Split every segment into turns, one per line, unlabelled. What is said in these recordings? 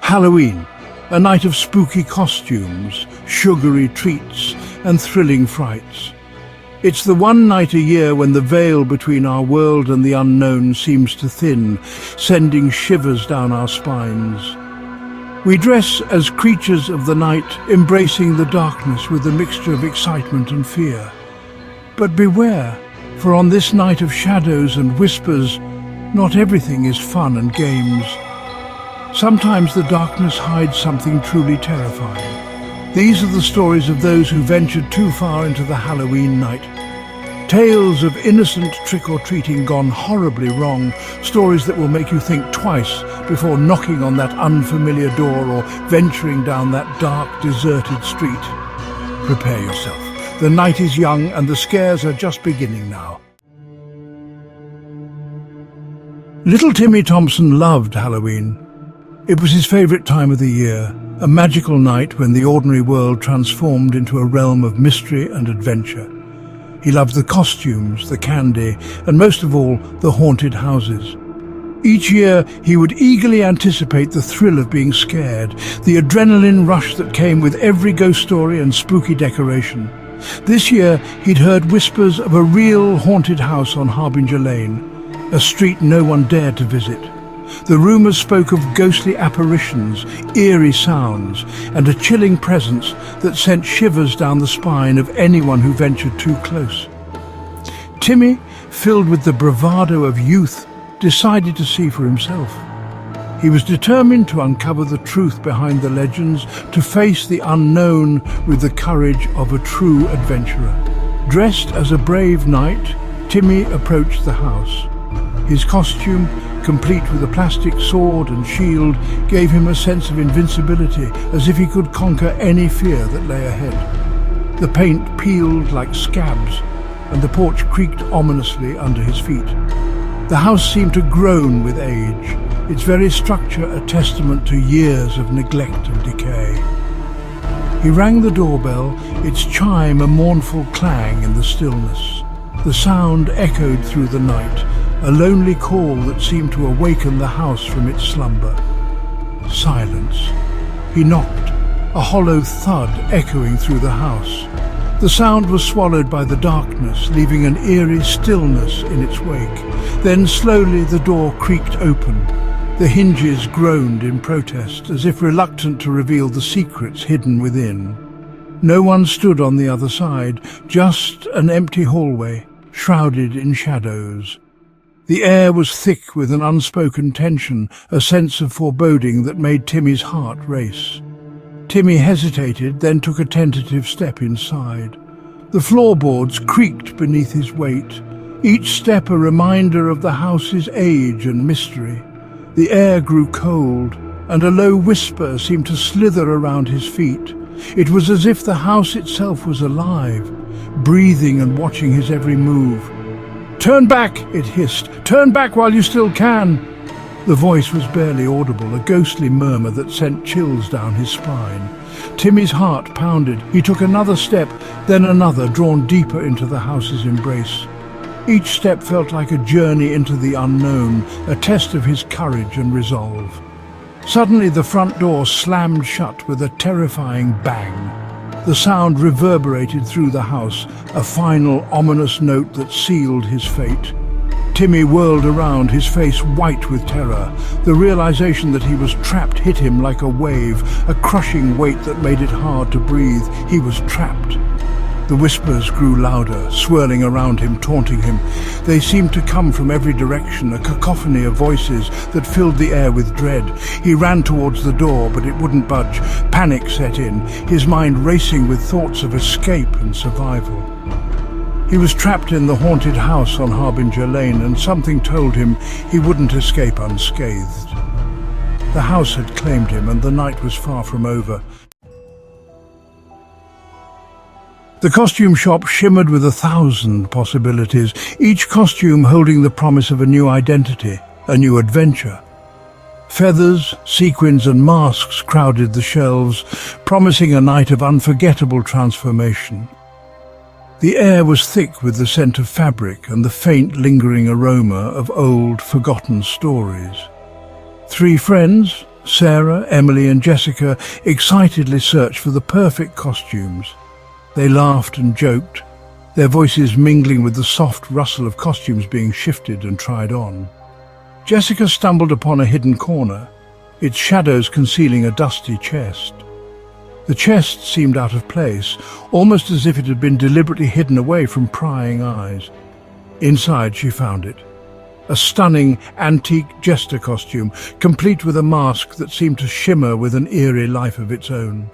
Halloween, a night of spooky costumes, sugary treats, and thrilling frights. It's the one night a year when the veil between our world and the unknown seems to thin, sending shivers down our spines. We dress as creatures of the night, embracing the darkness with a mixture of excitement and fear. But beware, for on this night of shadows and whispers, not everything is fun and games. Sometimes the darkness hides something truly terrifying. These are the stories of those who ventured too far into the Halloween night. Tales of innocent trick-or-treating gone horribly wrong, stories that will make you think twice before knocking on that unfamiliar door or venturing down that dark, deserted street. Prepare yourself. The night is young and the scares are just beginning now. Little Timmy Thompson loved Halloween. It was his favourite time of the year, a magical night when the ordinary world transformed into a realm of mystery and adventure. He loved the costumes, the candy, and most of all, the haunted houses. Each year, he would eagerly anticipate the thrill of being scared, the adrenaline rush that came with every ghost story and spooky decoration. This year, he'd heard whispers of a real haunted house on Harbinger Lane, a street no one dared to visit. The rumours spoke of ghostly apparitions, eerie sounds, and a chilling presence that sent shivers down the spine of anyone who ventured too close. Timmy, filled with the bravado of youth, decided to see for himself. He was determined to uncover the truth behind the legends, to face the unknown with the courage of a true adventurer. Dressed as a brave knight, Timmy approached the house. His costume, complete with a plastic sword and shield, gave him a sense of invincibility, as if he could conquer any fear that lay ahead. The paint peeled like scabs, and the porch creaked ominously under his feet. The house seemed to groan with age, its very structure a testament to years of neglect and decay. He rang the doorbell, its chime a mournful clang in the stillness. The sound echoed through the night, a lonely call that seemed to awaken the house from its slumber. Silence. He knocked, a hollow thud echoing through the house. The sound was swallowed by the darkness, leaving an eerie stillness in its wake. Then slowly the door creaked open. The hinges groaned in protest, as if reluctant to reveal the secrets hidden within. No one stood on the other side, just an empty hallway, shrouded in shadows. The air was thick with an unspoken tension, a sense of foreboding that made Timmy's heart race. Timmy hesitated, then took a tentative step inside. The floorboards creaked beneath his weight, each step a reminder of the house's age and mystery. The air grew cold, and a low whisper seemed to slither around his feet. It was as if the house itself was alive, breathing and watching his every move. "Turn back," it hissed. "Turn back while you still can." The voice was barely audible, a ghostly murmur that sent chills down his spine. Timmy's heart pounded. He took another step, then another, drawn deeper into the house's embrace. Each step felt like a journey into the unknown, a test of his courage and resolve. Suddenly the front door slammed shut with a terrifying bang. The sound reverberated through the house, a final ominous note that sealed his fate. Timmy whirled around, his face white with terror. The realization that he was trapped hit him like a wave, a crushing weight that made it hard to breathe. He was trapped. The whispers grew louder, swirling around him, taunting him. They seemed to come from every direction, a cacophony of voices that filled the air with dread. He ran towards the door, but it wouldn't budge. Panic set in, his mind racing with thoughts of escape and survival. He was trapped in the haunted house on Harbinger Lane, and something told him he wouldn't escape unscathed. The house had claimed him, and the night was far from over. The costume shop shimmered with 1,000 possibilities, each costume holding the promise of a new identity, a new adventure. Feathers, sequins and masks crowded the shelves, promising a night of unforgettable transformation. The air was thick with the scent of fabric and the faint lingering aroma of old, forgotten stories. Three friends, Sarah, Emily and Jessica excitedly searched for the perfect costumes. They laughed and joked, their voices mingling with the soft rustle of costumes being shifted and tried on. Jessica stumbled upon a hidden corner, its shadows concealing a dusty chest. The chest seemed out of place, almost as if it had been deliberately hidden away from prying eyes. Inside she found it. A stunning, antique jester costume, complete with a mask that seemed to shimmer with an eerie life of its own.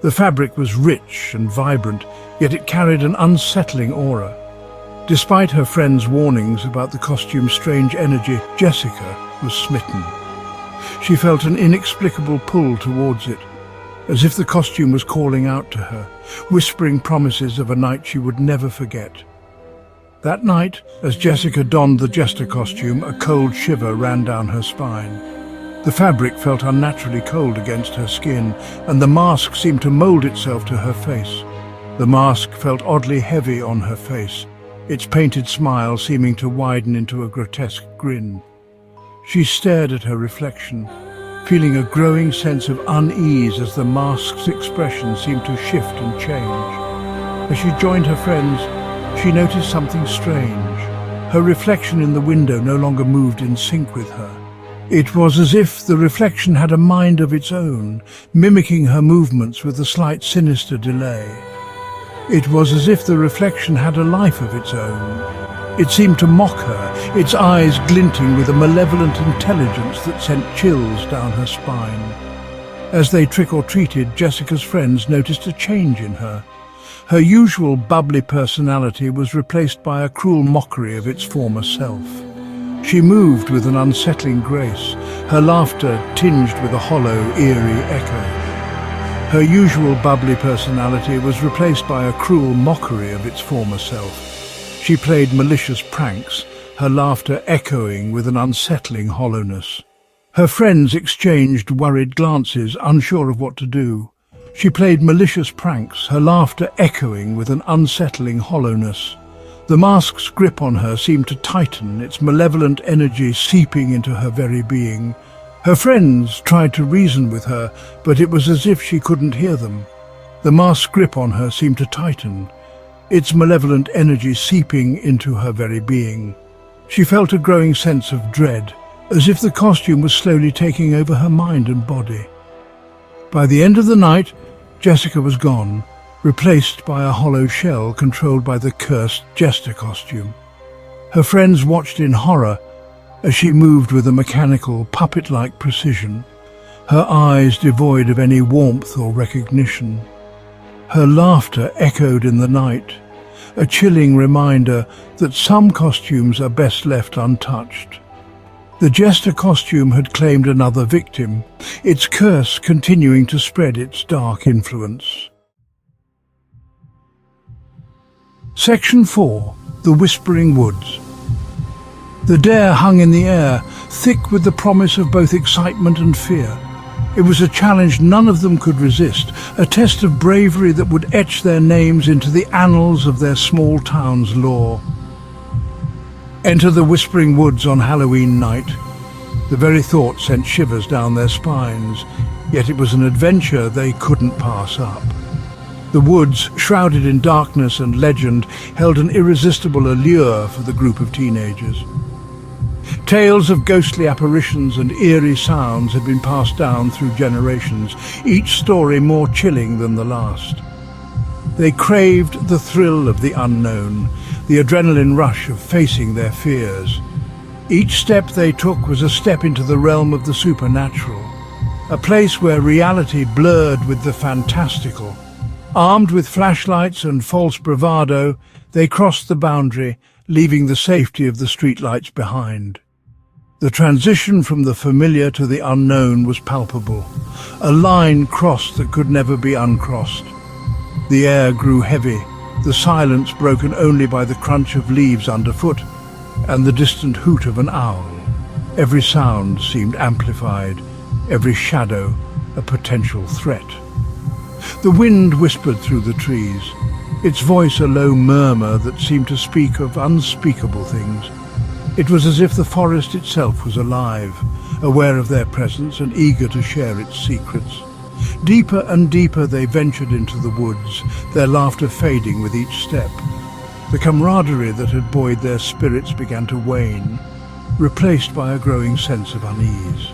The fabric was rich and vibrant, yet it carried an unsettling aura. Despite her friends' warnings about the costume's strange energy, Jessica was smitten. She felt an inexplicable pull towards it, as if the costume was calling out to her, whispering promises of a night she would never forget. That night, as Jessica donned the jester costume, a cold shiver ran down her spine. The fabric felt unnaturally cold against her skin, and the mask seemed to mold itself to her face. The mask felt oddly heavy on her face, its painted smile seeming to widen into a grotesque grin. She stared at her reflection, feeling a growing sense of unease as the mask's expression seemed to shift and change. As she joined her friends, she noticed something strange. Her reflection in the window no longer moved in sync with her. It was as if the reflection had a mind of its own, mimicking her movements with a slight sinister delay. It was as if the reflection had a life of its own. It seemed to mock her, its eyes glinting with a malevolent intelligence that sent chills down her spine. As they trick-or-treated, Jessica's friends noticed a change in her. Her usual bubbly personality was replaced by a cruel mockery of its former self. She moved with an unsettling grace, her laughter tinged with a hollow, eerie echo. Her usual bubbly personality was replaced by a cruel mockery of its former self. She played malicious pranks, her laughter echoing with an unsettling hollowness. Her friends exchanged worried glances, unsure of what to do. She played malicious pranks, her laughter echoing with an unsettling hollowness. The mask's grip on her seemed to tighten, its malevolent energy seeping into her very being. Her friends tried to reason with her, but it was as if she couldn't hear them. The mask's grip on her seemed to tighten, its malevolent energy seeping into her very being. She felt a growing sense of dread, as if the costume was slowly taking over her mind and body. By the end of the night, Jessica was gone, replaced by a hollow shell controlled by the cursed jester costume. Her friends watched in horror as she moved with a mechanical, puppet-like precision, her eyes devoid of any warmth or recognition. Her laughter echoed in the night, a chilling reminder that some costumes are best left untouched. The jester costume had claimed another victim, its curse continuing to spread its dark influence. Section 4. The Whispering Woods. The dare hung in the air, thick with the promise of both excitement and fear. It was a challenge none of them could resist, a test of bravery that would etch their names into the annals of their small town's lore. Enter the Whispering Woods on Halloween night. The very thought sent shivers down their spines, yet it was an adventure they couldn't pass up. The woods, shrouded in darkness and legend, held an irresistible allure for the group of teenagers. Tales of ghostly apparitions and eerie sounds had been passed down through generations, each story more chilling than the last. They craved the thrill of the unknown, the adrenaline rush of facing their fears. Each step they took was a step into the realm of the supernatural, a place where reality blurred with the fantastical. Armed with flashlights and false bravado, they crossed the boundary, leaving the safety of the streetlights behind. The transition from the familiar to the unknown was palpable, a line crossed that could never be uncrossed. The air grew heavy, the silence broken only by the crunch of leaves underfoot and the distant hoot of an owl. Every sound seemed amplified, every shadow a potential threat. The wind whispered through the trees, its voice a low murmur that seemed to speak of unspeakable things. It was as if the forest itself was alive, aware of their presence and eager to share its secrets. Deeper and deeper they ventured into the woods, their laughter fading with each step. The camaraderie that had buoyed their spirits began to wane, replaced by a growing sense of unease.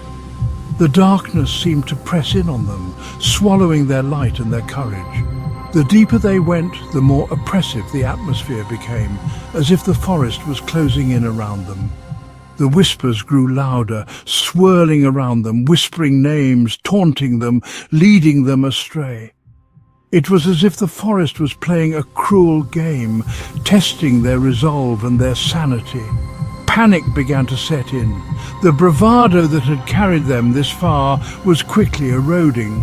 The darkness seemed to press in on them, swallowing their light and their courage. The deeper they went, the more oppressive the atmosphere became, as if the forest was closing in around them. The whispers grew louder, swirling around them, whispering names, taunting them, leading them astray. It was as if the forest was playing a cruel game, testing their resolve and their sanity. Panic began to set in. The bravado that had carried them this far was quickly eroding,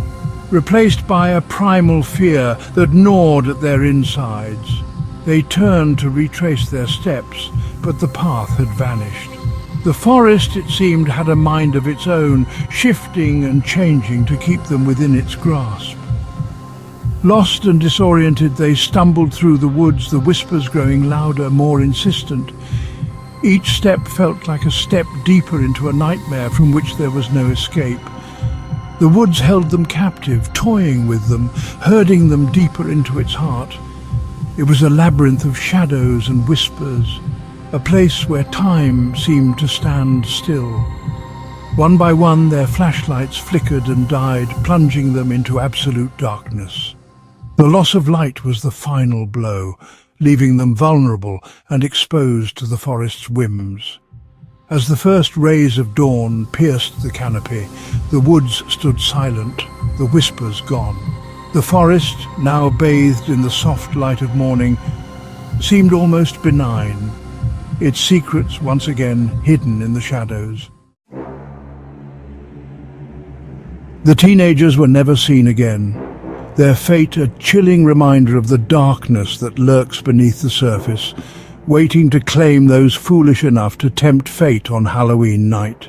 replaced by a primal fear that gnawed at their insides. They turned to retrace their steps, but the path had vanished. The forest, it seemed, had a mind of its own, shifting and changing to keep them within its grasp. Lost and disoriented, they stumbled through the woods, the whispers growing louder, more insistent. Each step felt like a step deeper into a nightmare from which there was no escape. The woods held them captive, toying with them, herding them deeper into its heart. It was a labyrinth of shadows and whispers, a place where time seemed to stand still. One by one, their flashlights flickered and died, plunging them into absolute darkness. The loss of light was the final blow, leaving them vulnerable and exposed to the forest's whims. As the first rays of dawn pierced the canopy, the woods stood silent, the whispers gone. The forest, now bathed in the soft light of morning, seemed almost benign, its secrets once again hidden in the shadows. The teenagers were never seen again, their fate a chilling reminder of the darkness that lurks beneath the surface, waiting to claim those foolish enough to tempt fate on Halloween night.